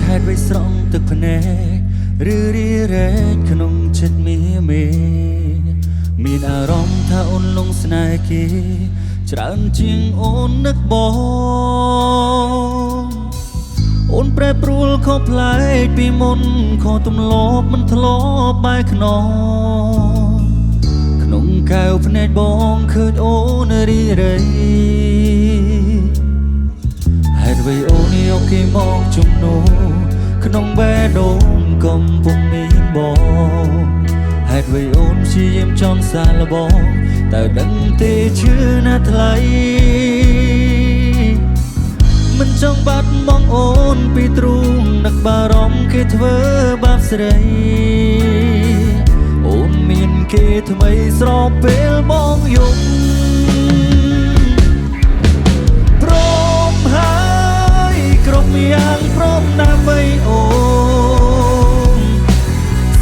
ហេតុអ្វីស្រង់ទឹកភ្នែកឬរីរែកក្នុងចិត្តមេមានអារម្មណ៍ថាអូនលងស្នេហ៍គេច្រើនជាងអូននឹកបងអូនប្រែប្រួលខុសប្លែកពីមុនខុសទម្លាប់មិនធ្លាប់បែកខ្នងក្នុងកែវភ្នែកបងឃើញអូនរីរៃហេតុអ្វីអូនយកគេមកជំនួសក្នុងបេះដូងកំពុងមានបងហេតុអ្វីអូនព្យាយាមចង់សាឡបងតើដឹងទេឈឺណាស់ថ្លៃមិនចង់បាត់បង់អូនពីទ្រូងនឹកបារម្ភគេធ្វើបាបស្រីអូនមានគេថ្មីស្របពេលបងយំព្រមហើយគ្រប់យ៉ាងព្រមដើម្បីអូន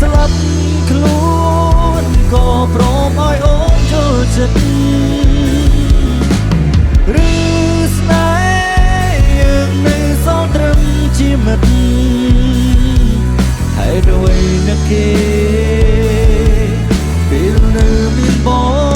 ស្លាប់ខ្លួនក៏ព្រមឲ្យអូនចូលចិត្តឬស្នេហ៍យើងនៅសល់ត្រឹមជាមិត្តហេតុអ្វីនឹកគេពេលនៅមានបង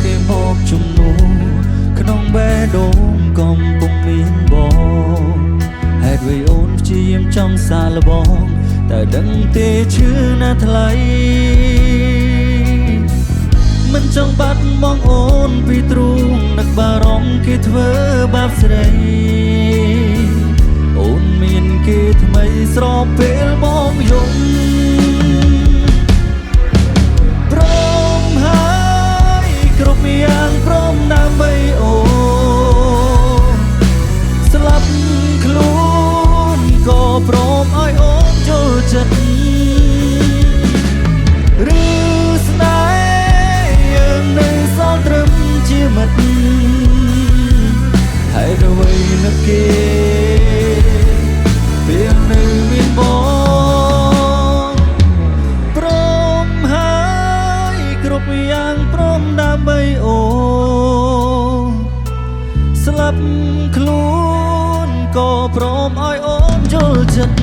គេមកជំនួសក្នុងបេះដូងកំពុងមានបងហេតុអ្វីអូនព្យាយាមចង់សាឡបងតែដឹងទេឈឺណាស់ថ្លៃមិនចង់បាត់បង់អូនពីទ្រូងនឹកបារម្ភគេធ្វើបាបស្រីអូនមានគេថ្មីស្របពេលបងយំគ្រប់យ៉ាងព្រមដើម្បីអូនស្លាប់ខ្លួនក៏ព្រមឲ្យអូនចូលចិត្តឬស្នេហ៍យើងនៅសល់ត្រឹមជាមិត្តហេតុអ្វីនឹកគេពេលនៅមានបងព្រមហើយគ្រប់យ៉ាងព្រមដើម្បីអូនស្លាប់ខ្លួនក៏ព្រមឲ្យអូនយល់ចិត្ត